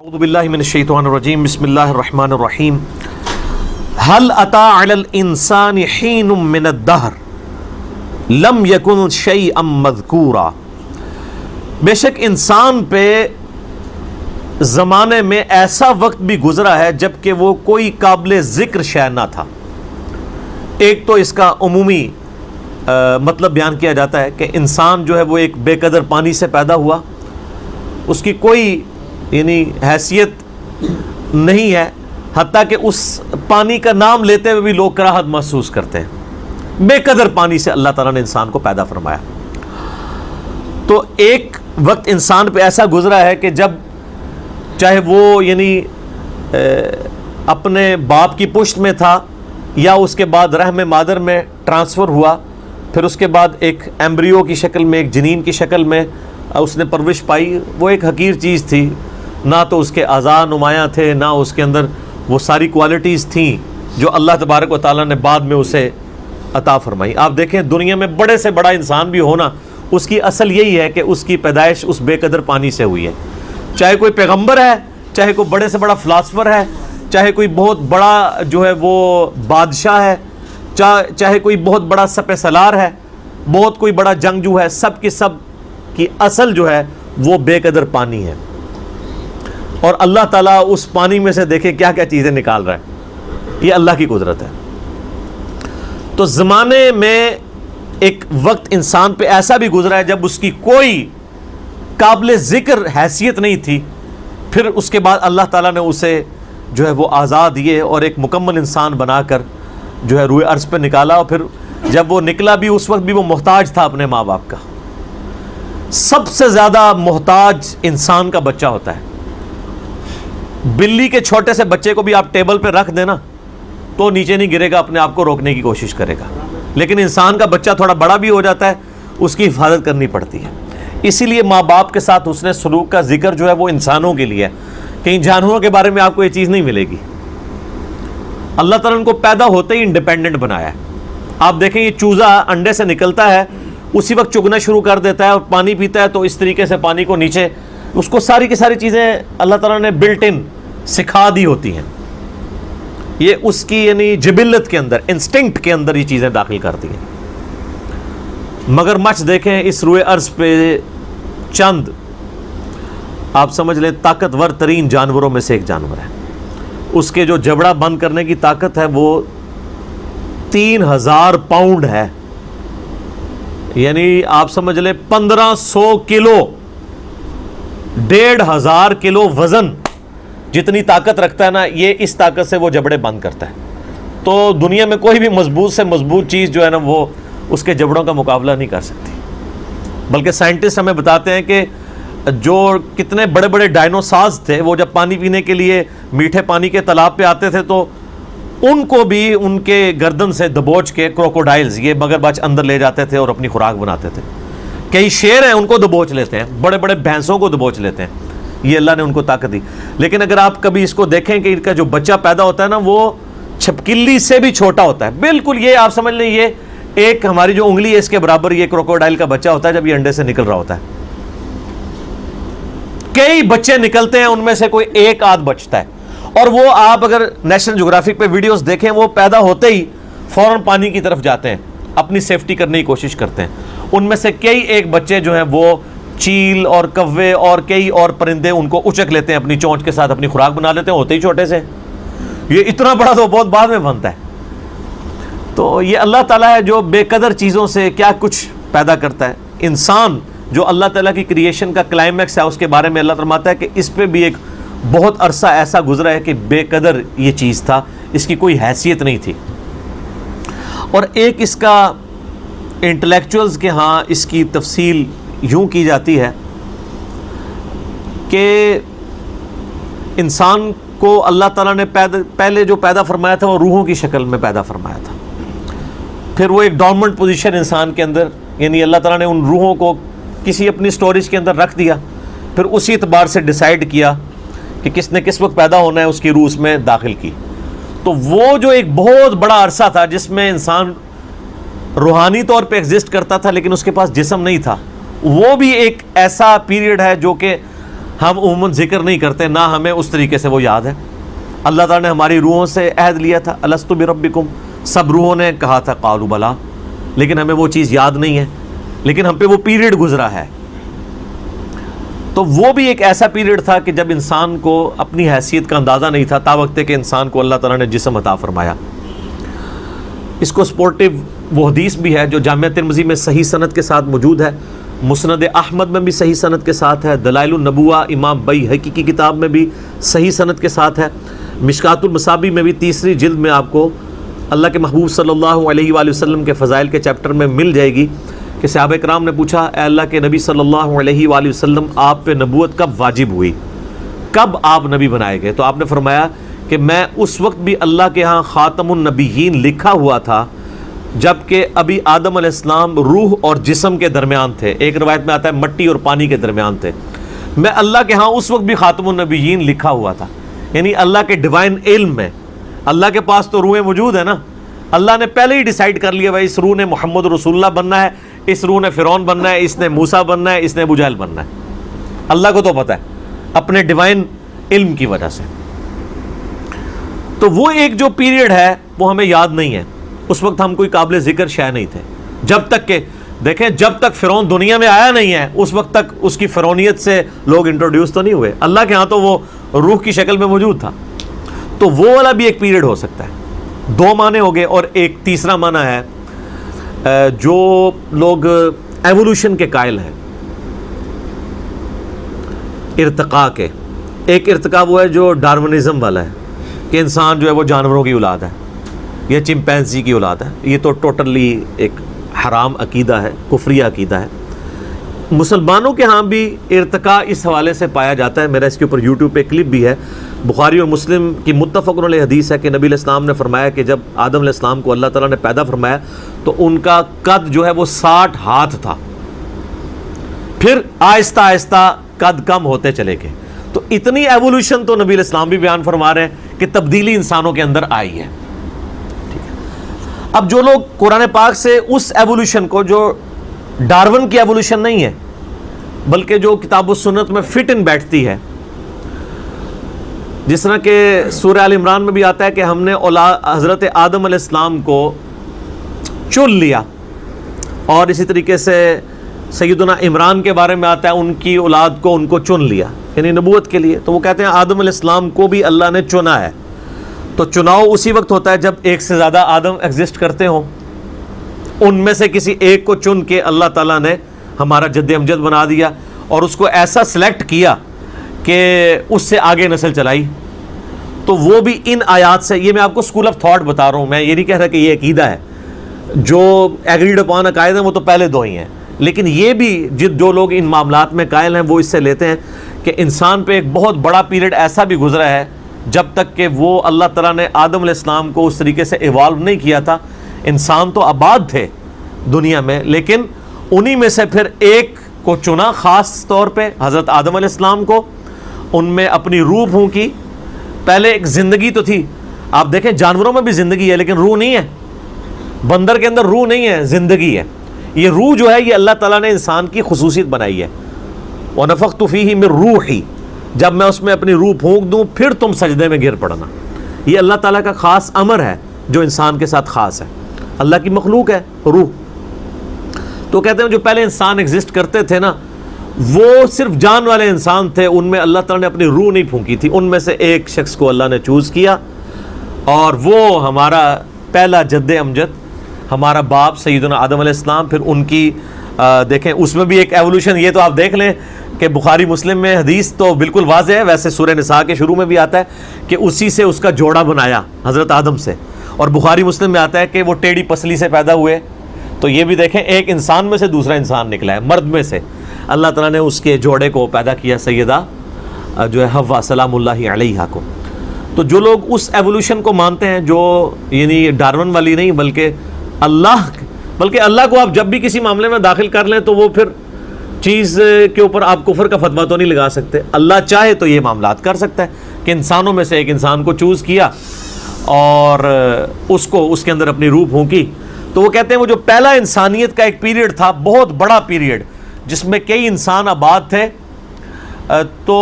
اعوذ باللہ من الشیطان الرجیم بسم اللہ الرحمن الرحیم هل اتى على الانسان حین من الدہر لم یکن شیئا مذکورا۔ بے شک انسان پہ زمانے میں ایسا وقت بھی گزرا ہے جبکہ وہ کوئی قابل ذکر شے نہ تھا۔ ایک تو اس کا عمومی مطلب بیان کیا جاتا ہے کہ انسان جو ہے وہ ایک بے قدر پانی سے پیدا ہوا، اس کی کوئی حیثیت نہیں ہے، حتیٰ کہ اس پانی کا نام لیتے ہوئے بھی لوگ کراہت محسوس کرتے ہیں۔ بے قدر پانی سے اللہ تعالیٰ نے انسان کو پیدا فرمایا۔ تو ایک وقت انسان پہ ایسا گزرا ہے کہ جب چاہے وہ اپنے باپ کی پشت میں تھا یا اس کے بعد رحم مادر میں ٹرانسفر ہوا، پھر اس کے بعد ایک ایمبریو کی شکل میں، ایک جنین کی شکل میں اس نے پرورش پائی۔ وہ ایک حقیر چیز تھی، نہ تو اس کے اعضاء نمایاں تھے، نہ اس کے اندر وہ ساری کوالٹیز تھیں جو اللہ تبارک و تعالیٰ نے بعد میں اسے عطا فرمائی۔ آپ دیکھیں دنیا میں بڑے سے بڑا انسان بھی ہونا، اس کی اصل یہی ہے کہ اس کی پیدائش اس بے قدر پانی سے ہوئی ہے۔ چاہے کوئی پیغمبر ہے، چاہے کوئی بڑے سے بڑا فلاسفر ہے، چاہے کوئی بہت بڑا جو ہے وہ بادشاہ ہے، چاہے کوئی بہت بڑا سپہ سالار ہے، بہت کوئی بڑا جنگجو ہے، سب کی اصل جو ہے وہ بے قدر پانی ہے۔ اور اللہ تعالیٰ اس پانی میں سے دیکھیں کیا کیا چیزیں نکال رہا ہے، یہ اللہ کی قدرت ہے۔ تو زمانے میں ایک وقت انسان پہ ایسا بھی گزرا ہے جب اس کی کوئی قابل ذکر حیثیت نہیں تھی، پھر اس کے بعد اللہ تعالیٰ نے اسے جو ہے وہ آزاد دیے اور ایک مکمل انسان بنا کر جو ہے روئے ارض پہ نکالا۔ اور پھر جب وہ نکلا بھی اس وقت بھی وہ محتاج تھا اپنے ماں باپ کا۔ سب سے زیادہ محتاج انسان کا بچہ ہوتا ہے۔ بلی کے چھوٹے سے بچے کو بھی آپ ٹیبل پہ رکھ دینا تو نیچے نہیں گرے گا، اپنے آپ کو روکنے کی کوشش کرے گا، لیکن انسان کا بچہ تھوڑا بڑا بھی ہو جاتا ہے، اس کی حفاظت کرنی پڑتی ہے۔ اسی لیے ماں باپ کے ساتھ حسن سلوک کا ذکر جو ہے وہ انسانوں کے لیے ہے، کہیں جانوروں کے بارے میں آپ کو یہ چیز نہیں ملے گی۔ اللہ تعالیٰ نے کو پیدا ہوتے ہی انڈیپینڈنٹ بنایا ہے۔ آپ دیکھیں یہ چوزا انڈے سے نکلتا ہے، اسی وقت چگنا شروع کر دیتا ہے اور پانی پیتا ہے، تو اس طریقے سے پانی کو نیچے اس کو ساری کی ساری چیزیں اللہ تعالیٰ نے بلٹ ان سکھا دی ہوتی ہیں۔ یہ اس کی جبلت کے اندر، انسٹنکٹ کے اندر یہ چیزیں داخل کرتی ہیں۔ مگر مچھ دیکھیں اس روئے ارض پہ چند آپ سمجھ لیں طاقتور ترین جانوروں میں سے ایک جانور ہے۔ اس کے جو جبڑا بند کرنے کی طاقت ہے وہ 3000 پاؤنڈ ہے، یعنی آپ سمجھ لیں 1500 کلو، 1500 کلو وزن جتنی طاقت رکھتا ہے نا، یہ اس طاقت سے وہ جبڑے بند کرتا ہے۔ تو دنیا میں کوئی بھی مضبوط سے مضبوط چیز جو ہے نا وہ اس کے جبڑوں کا مقابلہ نہیں کر سکتی۔ بلکہ سائنٹسٹ ہمیں بتاتے ہیں کہ جو کتنے بڑے بڑے ڈائنوسارز تھے، وہ جب پانی پینے کے لیے میٹھے پانی کے تالاب پہ آتے تھے تو ان کو بھی ان کے گردن سے دبوچ کے کروکوڈائلز، یہ مگرمچھ اندر لے جاتے تھے اور اپنی خوراک بناتے تھے۔ کئی شیر ہیں ان کو دبوچ لیتے ہیں، بڑے بڑے بھینسوں کو دبوچ لیتے ہیں، یہ اللہ نے ان کو طاقت دی۔ لیکن اگر آپ کبھی اس کو دیکھیں کہ ان کا جو بچہ پیدا ہوتا ہے نا وہ چھپکلی سے بھی چھوٹا ہوتا ہے، بالکل یہ آپ سمجھ لیں یہ ایک ہماری جو انگلی ہے اس کے برابر یہ کروکوڈائل کا بچہ ہوتا ہے جب یہ انڈے سے نکل رہا ہوتا ہے۔ کئی بچے نکلتے ہیں، ان میں سے کوئی ایک آدھ بچتا ہے، اور وہ آپ اگر نیشنل جغرافک پہ ویڈیوز دیکھیں وہ پیدا ہوتے ہی فوراً پانی کی طرف جاتے ہیں، اپنی سیفٹی کرنے کی کوشش کرتے ہیں۔ ان میں سے کئی ایک بچے جو ہیں وہ چیل اور کوے اور کئی اور پرندے ان کو اچک لیتے ہیں، اپنی چونچ کے ساتھ اپنی خوراک بنا لیتے ہیں، ہوتے ہی چھوٹے سے۔ یہ اتنا بڑا تو بہت بعد میں بنتا ہے۔ تو یہ اللہ تعالیٰ ہے جو بے قدر چیزوں سے کیا کچھ پیدا کرتا ہے۔ انسان جو اللہ تعالیٰ کی کریشن کا کلائمیکس ہے، اس کے بارے میں اللہ فرماتا ہے کہ اس پہ بھی ایک بہت عرصہ ایسا گزرا ہے کہ بے قدر یہ چیز تھا، اس کی کوئی حیثیت نہیں تھی۔ اور ایک اس کا انٹلیکچوئلز کے ہاں اس کی تفصیل یوں کی جاتی ہے کہ انسان کو اللہ تعالیٰ نے پہلے جو پیدا فرمایا تھا وہ روحوں کی شکل میں پیدا فرمایا تھا۔ پھر وہ ایک ڈورمنٹ پوزیشن انسان کے اندر، یعنی اللہ تعالیٰ نے ان روحوں کو کسی اپنی سٹوریج کے اندر رکھ دیا، پھر اسی اعتبار سے ڈیسائیڈ کیا کہ کس نے کس وقت پیدا ہونا ہے، اس کی روح اس میں داخل کی۔ تو وہ جو ایک بہت بڑا عرصہ تھا جس میں انسان روحانی طور پہ ایگزسٹ کرتا تھا لیکن اس کے پاس جسم نہیں تھا، وہ بھی ایک ایسا پیریڈ ہے جو کہ ہم عموماً ذکر نہیں کرتے، نہ ہمیں اس طریقے سے وہ یاد ہے۔ اللہ تعالیٰ نے ہماری روحوں سے عہد لیا تھا، الستو بربکم، سب روحوں نے کہا تھا قالوا بلا، لیکن ہمیں وہ چیز یاد نہیں ہے، لیکن ہم پہ وہ پیریڈ گزرا ہے۔ تو وہ بھی ایک ایسا پیریڈ تھا کہ جب انسان کو اپنی حیثیت کا اندازہ نہیں تھا، تا وقت کہ انسان کو اللہ تعالیٰ نے جسم عطا فرمایا۔ اس کو سپورٹیو وہ حدیث بھی ہے جو جامعہ ترمذی میں صحیح سند کے ساتھ موجود ہے، مسند احمد میں بھی صحیح سند کے ساتھ ہے، دلائل النبوہ امام بیہقی کی کتاب میں بھی صحیح سند کے ساتھ ہے، مشکات المصابیح میں بھی تیسری جلد میں آپ کو اللہ کے محبوب صلی اللہ علیہ وآلہ وسلم کے فضائل کے چیپٹر میں مل جائے گی کہ صحابہ کرام نے پوچھا، اے اللہ کے نبی صلی اللہ علیہ وآلہ وسلم، آپ پہ نبوت کب واجب ہوئی، کب آپ نبی بنائے گئے؟ تو آپ نے فرمایا کہ میں اس وقت بھی اللہ کے ہاں خاتم النبیین لکھا ہوا تھا جبکہ ابھی آدم علیہ السلام روح اور جسم کے درمیان تھے، ایک روایت میں آتا ہے مٹی اور پانی کے درمیان تھے، میں اللہ کے ہاں اس وقت بھی خاتم النبیین لکھا ہوا تھا۔ یعنی اللہ کے ڈیوائن علم میں، اللہ کے پاس تو روحیں موجود ہیں نا، اللہ نے پہلے ہی ڈیسائیڈ کر لیا بھائی اس روح نے محمد رسول اللہ بننا ہے، اس روح نے فرعون بننا ہے، اس نے موسیٰ بننا ہے، اس نے ابو جہل بننا ہے۔ اللہ کو تو پتہ ہے اپنے ڈیوائن علم کی وجہ سے۔ تو وہ ایک جو پیریڈ ہے وہ ہمیں یاد نہیں ہے، اس وقت ہم کوئی قابل ذکر شے نہیں تھے، جب تک کہ دیکھیں جب تک فرعون دنیا میں آیا نہیں ہے اس وقت تک اس کی فرعونیت سے لوگ انٹروڈیوس تو نہیں ہوئے، اللہ کے ہاں تو وہ روح کی شکل میں موجود تھا۔ تو وہ والا بھی ایک پیریڈ ہو سکتا ہے۔ دو معنی ہو گئے، اور ایک تیسرا معنی ہے جو لوگ ایوولوشن کے قائل ہیں، ارتقاء کے۔ ایک ارتقاء وہ ہے جو ڈارونزم والا ہے کہ انسان جو ہے وہ جانوروں کی اولاد ہے یا چمپینزی کی اولاد ہے، یہ تو ٹوٹلی ایک حرام عقیدہ ہے، کفری عقیدہ ہے۔ مسلمانوں کے ہاں بھی ارتقاء اس حوالے سے پایا جاتا ہے، میرا اس کے اوپر یوٹیوب پہ کلپ بھی ہے، بخاری اور مسلم کی متفق علیہ حدیث ہے کہ نبی علیہ السلام نے فرمایا کہ جب آدم علیہ السلام کو اللہ تعالیٰ نے پیدا فرمایا تو ان کا قد جو ہے وہ 60 ہاتھ تھا، پھر آہستہ آہستہ قد کم ہوتے چلے گئے۔ تو اتنی ایوولوشن تو نبی علیہ السلام بھی بیان فرما رہے ہیں کہ تبدیلی انسانوں کے اندر آئی ہے۔ اب جو لوگ قرآن پاک سے اس ایوولوشن کو، جو ڈارون کی ایوولوشن نہیں ہے بلکہ جو کتاب و سنت میں فٹ ان بیٹھتی ہے، جس طرح کہ سورہ آل عمران میں بھی آتا ہے کہ ہم نے حضرت آدم علیہ السلام کو چن لیا، اور اسی طریقے سے سیدنا عمران کے بارے میں آتا ہے ان کی اولاد کو ان کو چن لیا، یعنی نبوت کے لیے۔ تو وہ کہتے ہیں آدم علیہ السلام کو بھی اللہ نے چنا ہے۔ تو چناؤ اسی وقت ہوتا ہے جب ایک سے زیادہ آدم ایگزسٹ کرتے ہوں، ان میں سے کسی ایک کو چن کے اللہ تعالیٰ نے ہمارا جد امجد بنا دیا اور اس کو ایسا سلیکٹ کیا کہ اس سے آگے نسل چلائی۔ تو وہ بھی ان آیات سے، یہ میں آپ کو اسکول آف تھاٹ بتا رہا ہوں، میں یہ نہیں کہہ رہا کہ یہ عقیدہ ہے، جو ایگریڈ اپان عقائد ہیں وہ تو پہلے دو ہی ہیں، لیکن یہ بھی جو لوگ ان معاملات میں قائل ہیں وہ اس سے لیتے ہیں کہ انسان پہ ایک بہت بڑا پیریڈ ایسا بھی گزرا ہے جب تک کہ وہ اللہ تعالیٰ نے آدم علیہ السلام کو اس طریقے سے ایوالو نہیں کیا تھا۔ انسان تو آباد تھے دنیا میں، لیکن انہی میں سے پھر ایک کو چنا خاص طور پہ، حضرت آدم علیہ السلام کو، ان میں اپنی روح پھونکی۔ پہلے ایک زندگی تو تھی، آپ دیکھیں جانوروں میں بھی زندگی ہے لیکن روح نہیں ہے، بندر کے اندر روح نہیں ہے، زندگی ہے۔ یہ روح جو ہے یہ اللہ تعالیٰ نے انسان کی خصوصیت بنائی ہے، وَنَفَخْتُ فِيهِ مِن رُوحِي، جب میں اس میں اپنی روح پھونک دوں پھر تم سجدے میں گر پڑنا۔ یہ اللہ تعالیٰ کا خاص امر ہے جو انسان کے ساتھ خاص ہے، اللہ کی مخلوق ہے روح۔ تو کہتے ہیں جو پہلے انسان ایگزسٹ کرتے تھے نا، وہ صرف جان والے انسان تھے، ان میں اللہ تعالیٰ نے اپنی روح نہیں پھونکی تھی، ان میں سے ایک شخص کو اللہ نے چوز کیا، اور وہ ہمارا پہلا جد امجد، ہمارا باپ سیدنا آدم علیہ السلام۔ پھر ان کی دیکھیں اس میں بھی ایک ایوولوشن، یہ تو آپ دیکھ لیں کہ بخاری مسلم میں حدیث تو بالکل واضح ہے، ویسے سورہ نساء کے شروع میں بھی آتا ہے کہ اسی سے اس کا جوڑا بنایا حضرت آدم سے، اور بخاری مسلم میں آتا ہے کہ وہ ٹیڑھی پسلی سے پیدا ہوئے۔ تو یہ بھی دیکھیں ایک انسان میں سے دوسرا انسان نکلا ہے، مرد میں سے اللہ تعالیٰ نے اس کے جوڑے کو پیدا کیا، سیدہ جو ہے حوا سلام اللہ علیہا کو۔ تو جو لوگ اس ایوولوشن کو مانتے ہیں، جو یعنی ڈارون والی نہیں بلکہ اللہ کو آپ جب بھی کسی معاملے میں داخل کر لیں تو وہ پھر چیز کے اوپر آپ کفر کا فتویٰ تو نہیں لگا سکتے۔ اللہ چاہے تو یہ معاملات کر سکتا ہے کہ انسانوں میں سے ایک انسان کو چوز کیا اور اس کو اس کے اندر اپنی روح پھونکی۔ تو وہ کہتے ہیں وہ جو پہلا انسانیت کا ایک پیریڈ تھا، بہت بڑا پیریڈ، جس میں کئی انسان آباد تھے، تو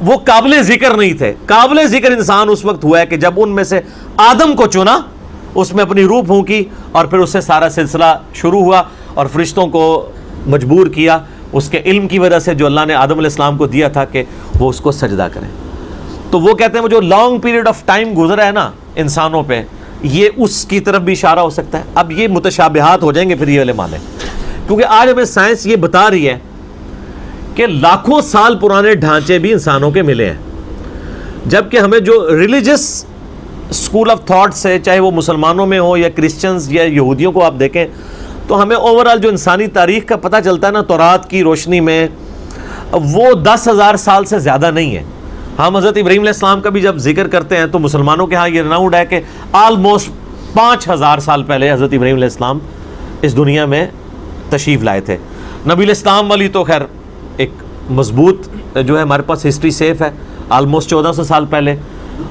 وہ قابل ذکر نہیں تھے. قابل ذکر انسان اس وقت ہوا ہے کہ جب ان میں سے آدم کو چنا, اس میں اپنی روح پھونکی, اور پھر اس سے سارا سلسلہ شروع ہوا, اور فرشتوں کو مجبور کیا اس کے علم کی وجہ سے جو اللہ نے آدم علیہ السلام کو دیا تھا کہ وہ اس کو سجدہ کریں. تو وہ کہتے ہیں وہ جو لانگ پیریڈ آف ٹائم گزرا ہے نا انسانوں پہ, یہ اس کی طرف بھی اشارہ ہو سکتا ہے. اب یہ متشابہات ہو جائیں گے پھر یہ والے معنی, کیونکہ آج ہمیں سائنس یہ بتا رہی ہے کہ لاکھوں سال پرانے ڈھانچے بھی انسانوں کے ملے ہیں, جبکہ ہمیں جو ریلیجس اسکول آف تھاٹ سے, چاہے وہ مسلمانوں میں ہو یا کرسچنز یا یہودیوں کو آپ دیکھیں, تو ہمیں اوورآل جو انسانی تاریخ کا پتہ چلتا ہے نا تورات کی روشنی میں, وہ 10,000 سال سے زیادہ نہیں ہے. ہم حضرت ابراہیم علیہ السلام کا بھی جب ذکر کرتے ہیں تو مسلمانوں کے ہاں یہ رناؤنڈ ہے کہ آلموسٹ 5,000 سال پہلے حضرت ابراہیم علیہ السلام اس دنیا میں تشریف لائے تھے. نبی علیہ السلام والی تو خیر ایک مضبوط جو ہے ہمارے پاس ہسٹری سیف ہے, آلموسٹ 1400 سال پہلے,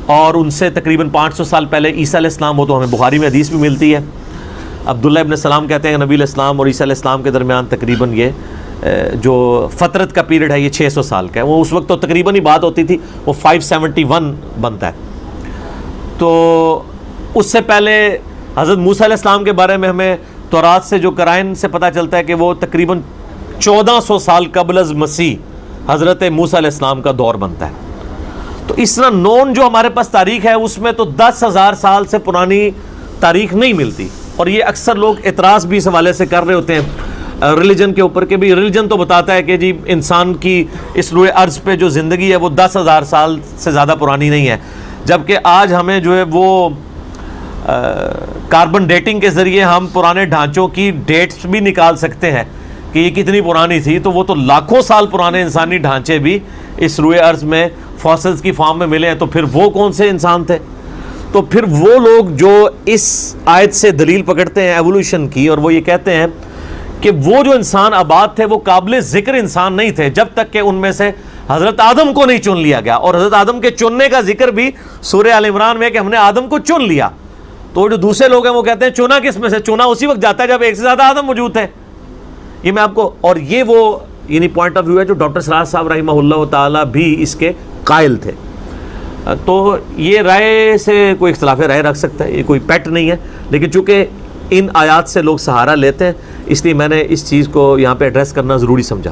اور ان سے تقریباً 500 سال پہلے عیسیٰ علیہ السلام, وہ تو ہمیں بخاری میں حدیث بھی ملتی ہے. عبداللہ ابن سلام کہتے ہیں کہ نبی علیہ السلام اور عیسیٰ علیہ السلام کے درمیان تقریباً یہ جو فترت کا پیریڈ ہے یہ 600 سال کا ہے. وہ اس وقت تو تقریباً ہی بات ہوتی تھی, وہ 571 بنتا ہے. تو اس سے پہلے حضرت موسیٰ علیہ السلام کے بارے میں ہمیں تورات سے جو قرائن سے پتہ چلتا ہے کہ وہ تقریباً 1400 سال قبل از مسیح حضرت موسیٰ علیہ السلام کا دور بنتا ہے. تو اس طرح نون جو ہمارے پاس تاریخ ہے اس میں تو 10,000 سال سے پرانی تاریخ نہیں ملتی. اور یہ اکثر لوگ اعتراض بھی اس حوالے سے کر رہے ہوتے ہیں ریلیجن کے اوپر کہ بھی ریلیجن تو بتاتا ہے کہ جی انسان کی اس روئے ارض پہ جو زندگی ہے وہ 10,000 سال سے زیادہ پرانی نہیں ہے, جبکہ آج ہمیں جو ہے وہ کاربن ڈیٹنگ کے ذریعے ہم پرانے ڈھانچوں کی ڈیٹس بھی نکال سکتے ہیں کہ یہ کتنی پرانی تھی. تو وہ تو لاکھوں سال پرانے انسانی ڈھانچے بھی اس روئے ارض میں فاسلز کی فارم میں ملے ہیں. تو پھر وہ کون سے انسان تھے؟ تو پھر وہ لوگ جو اس آیت سے دلیل پکڑتے ہیں ایوولوشن کی, اور وہ یہ کہتے ہیں کہ وہ جو انسان آباد تھے وہ قابل ذکر انسان نہیں تھے جب تک کہ ان میں سے حضرت آدم کو نہیں چن لیا گیا. اور حضرت آدم کے چننے کا ذکر بھی سورہ آل عمران میں کہ ہم نے آدم کو چن لیا. تو جو دوسرے لوگ ہیں وہ کہتے ہیں چنا کس میں سے؟ چنا اسی وقت جاتا ہے جب ایک سے زیادہ آدم موجود تھے. یہ میں آپ کو, اور یہ وہ یعنی پوائنٹ آف ویو ہے جو ڈاکٹر سراج صاحب رحمہ اللہ تعالیٰ بھی اس کے قائل تھے. تو یہ رائے سے کوئی اختلاف رائے رکھ سکتا ہے, یہ کوئی پیٹ نہیں ہے, لیکن چونکہ ان آیات سے لوگ سہارا لیتے ہیں اس لیے میں نے اس چیز کو یہاں پہ ایڈریس کرنا ضروری سمجھا.